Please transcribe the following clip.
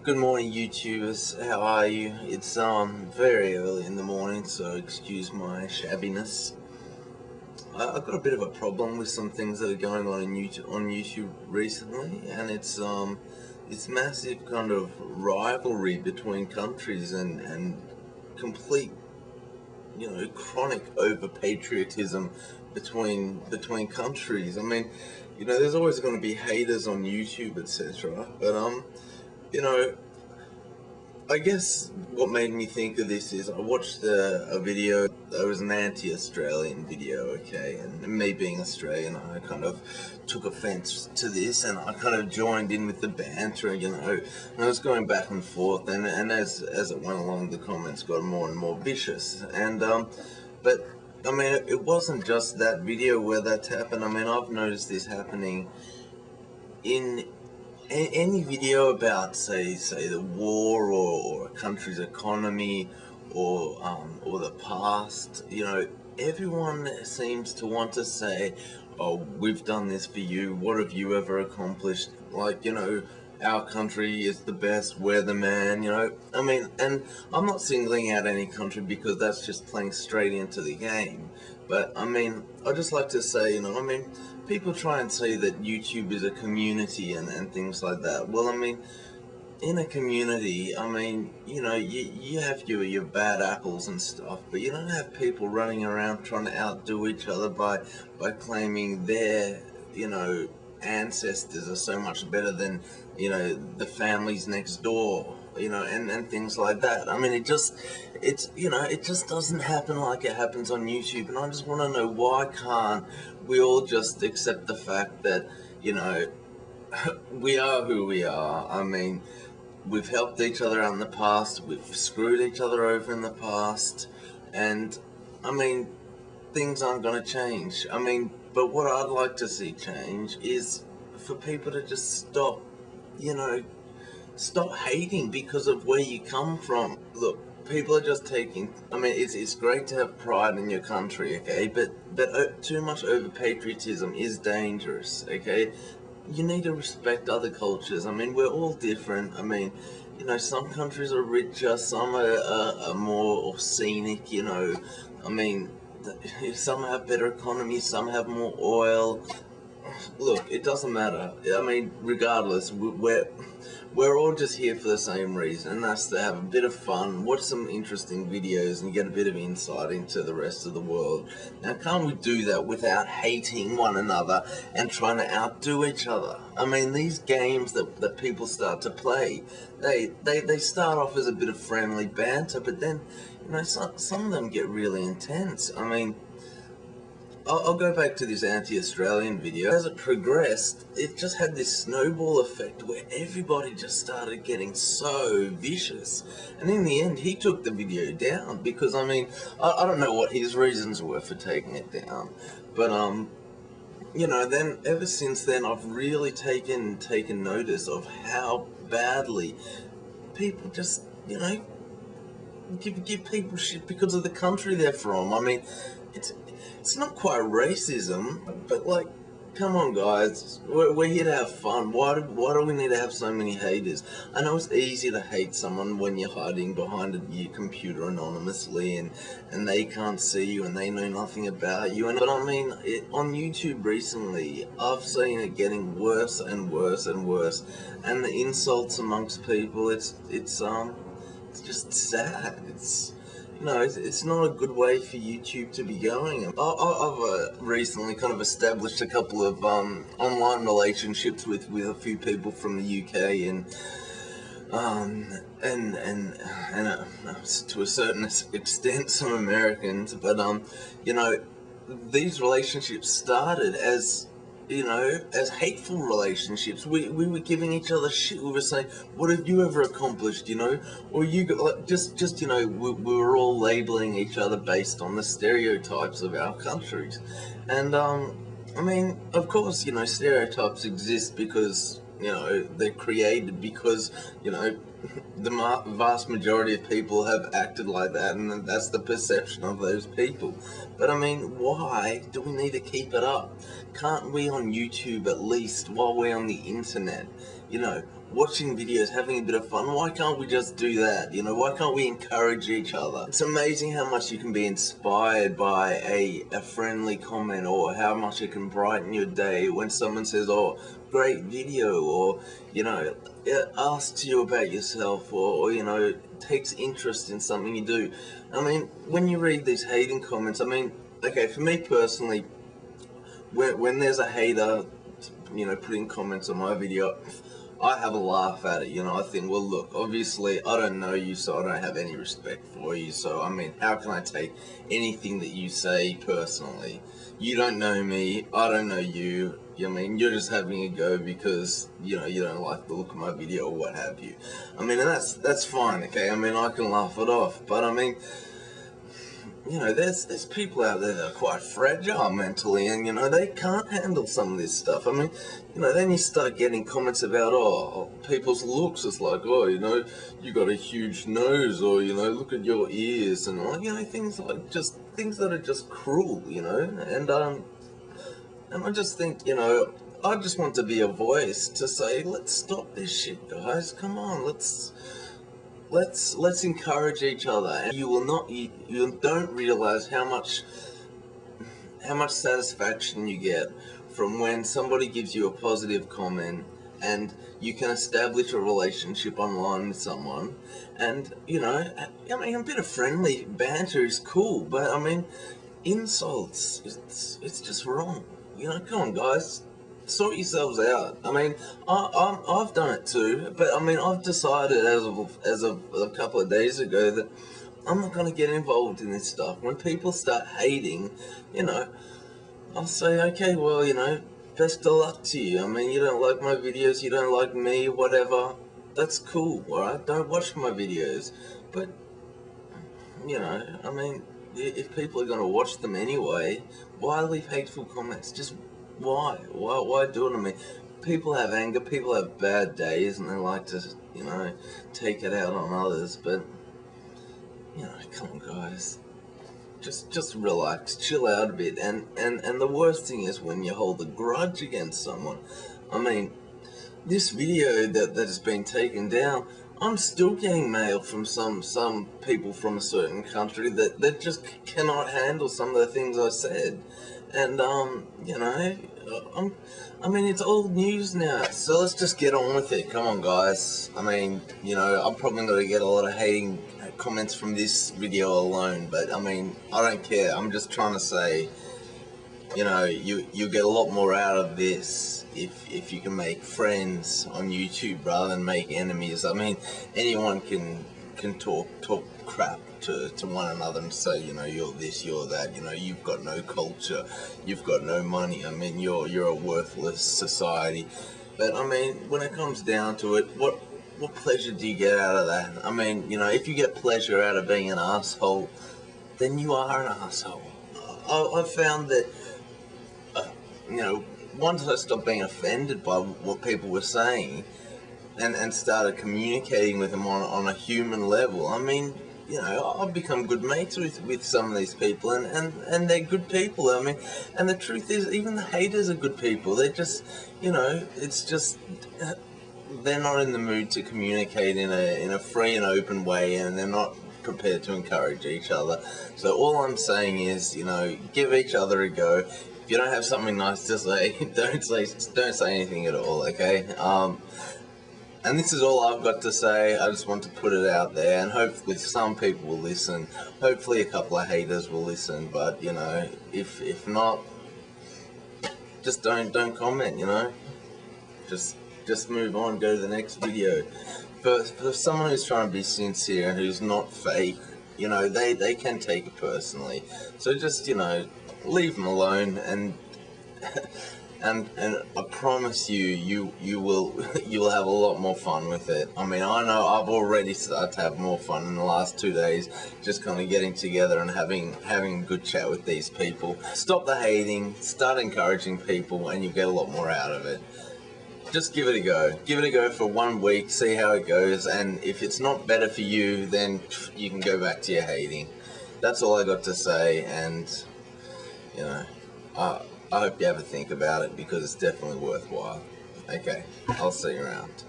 Good morning, YouTubers. How are you? It's very early in the morning, so excuse my shabbiness. I've got a bit of a problem with some things that are going on in YouTube recently, and it's this massive kind of rivalry between countries and complete, chronic over patriotism between countries. I mean, there's always going to be haters on YouTube, etc. But you know. I guess what made me think of this is I watched a video. It was an anti-Australian video, okay, and me being Australian, I kind of took offence to this, and I kind of joined in with the banter, and I was going back and forth, and as it went along, the comments got more and more vicious, and but I mean, it wasn't just that video where that's happened. I mean, I've noticed this happening in any video about say the war or a country's economy or the past. Everyone seems to want to say, oh, we've done this for you, what have you ever accomplished, our country is the best, we're the man. I mean, and I'm not singling out any country because that's just playing straight into the game, but I mean, I just like to say, people try and say that YouTube is a community and things like that. Well, I mean, in a community, I mean, you have your bad apples and stuff, but you don't have people running around trying to outdo each other by claiming their, ancestors are so much better than, the families next door, and things like that. I mean, it just doesn't happen like it happens on YouTube, and I just want to know, why can't we all just accept the fact that, we are who we are? I mean, we've helped each other out in the past, we've screwed each other over in the past, and, I mean, things aren't going to change. I mean, but what I'd like to see change is for people to just stop hating because of where you come from. Look, people are just taking, I mean, it's great to have pride in your country, okay, but too much over patriotism is dangerous, okay? You need to respect other cultures. I mean, we're all different. I mean, some countries are richer, some are more scenic, I mean, some have better economies, some have more oil. Look, it doesn't matter. I mean, regardless, we're all just here for the same reason, and that's to have a bit of fun, watch some interesting videos, and get a bit of insight into the rest of the world. Now, can't we do that without hating one another and trying to outdo each other? I mean, these games that people start to play, they start off as a bit of friendly banter, but then, some of them get really intense. I mean, I'll go back to this anti-Australian video. As it progressed, it just had this snowball effect where everybody just started getting so vicious. And in the end, he took the video down because, I mean, I don't know what his reasons were for taking it down. But, then ever since then, I've really taken notice of how badly people just, give people shit because of the country they're from. I mean, it's not quite racism, but like, come on, guys, we're here to have fun. Why do we need to have so many haters? I know it's easy to hate someone when you're hiding behind your computer anonymously and they can't see you and they know nothing about you. But I mean, on YouTube recently, I've seen it getting worse and worse and worse, and the insults amongst people, it's just sad. It's not a good way for YouTube to be going. I've recently kind of established a couple of online relationships with a few people from the UK and to a certain extent some Americans, but these relationships started as hateful relationships. We were giving each other shit. We were saying, what have you ever accomplished, or you got, like, we were all labeling each other based on the stereotypes of our countries. And I mean, of course, stereotypes exist because they're created because the vast majority of people have acted like that, and that's the perception of those people. But I mean, why do we need to keep it up? Can't we on YouTube, at least while we're on the internet, watching videos, having a bit of fun. Why can't we just do that? You know, why can't we encourage each other? It's amazing how much you can be inspired by a friendly comment, or how much it can brighten your day when someone says, oh, great video, or, you know, asks you about yourself, or you know, takes interest in something you do. I mean, when you read these hating comments, I mean, okay, for me personally, when there's a hater, you know, putting comments on my video, I have a laugh at it. You know, I think, well, look, obviously I don't know you, so I don't have any respect for you. So I mean, how can I take anything that you say personally? You don't know me, I don't know you. I mean, you're just having a go because, you know, you don't like the look of my video or what have you. I mean, and that's fine, okay? I mean, I can laugh it off, but I mean, you know, there's people out there that are quite fragile mentally, and you know, they can't handle some of this stuff. I mean, you know, then you start getting comments about, oh, people's looks. It's like, oh, you know, you got a huge nose, or you know, look at your ears, and all, you know, things like, just things that are just cruel, you know. And I just think, you know, I just want to be a voice to say, let's stop this shit, guys. Come on, let's encourage each other. And you will not, you don't realize how much satisfaction you get from when somebody gives you a positive comment, and you can establish a relationship online with someone. And you know, I mean, a bit of friendly banter is cool, but I mean, insults, it's just wrong. You know, come on, guys, sort yourselves out. I mean, I've done it too, but I mean, I've decided as of a couple of days ago that I'm not going to get involved in this stuff. When people start hating, you know, I'll say, okay, well, you know, best of luck to you. I mean, you don't like my videos, you don't like me, whatever. That's cool, alright? Don't watch my videos. But, you know, I mean, if people are going to watch them anyway, why leave hateful comments? Just why? Why do it to me? People have anger, people have bad days, and they like to, you know, take it out on others, but, you know, come on, guys. Just relax, chill out a bit, and the worst thing is when you hold a grudge against someone. I mean, this video that has been taken down, I'm still getting mail from some people from a certain country that just cannot handle some of the things I said. And you know, I mean, it's old news now, so let's just get on with it. Come on, guys. I mean, you know, I'm probably going to get a lot of hating comments from this video alone, but I mean, I don't care. I'm just trying to say, you know, you get a lot more out of this if you can make friends on YouTube rather than make enemies. I mean, anyone can talk crap to one another and say, you know, you're this, you're that, you know, you've got no culture, you've got no money. I mean, you're a worthless society. But I mean, when it comes down to it, what pleasure do you get out of that? I mean, you know, if you get pleasure out of being an asshole, then you are an asshole. I've found that, you know, once I stopped being offended by what people were saying, and started communicating with them on a human level, I mean, you know, I've become good mates with some of these people, and they're good people. I mean, and the truth is, even the haters are good people. They're just, you know, it's just, they're not in the mood to communicate in a free and open way, and they're not prepared to encourage each other. So all I'm saying is, you know, give each other a go. If you don't have something nice to say, don't say anything at all, okay? And this is all I've got to say. I just want to put it out there, and hopefully some people will listen. Hopefully a couple of haters will listen, but you know, if not, just don't comment, you know. Just move on, go to the next video. For someone who's trying to be sincere and who's not fake, you know, they can take it personally. So just, you know, leave them alone, and and I promise you will have a lot more fun with it. I mean, I know I've already started to have more fun in the last 2 days, just kind of getting together and having a good chat with these people. Stop the hating, start encouraging people, and you'll get a lot more out of it. Just give it a go. Give it a go for 1 week, see how it goes, and if it's not better for you, then you can go back to your hating. That's all I got to say, and, you know, I hope you have a think about it, because it's definitely worthwhile. Okay, I'll see you around.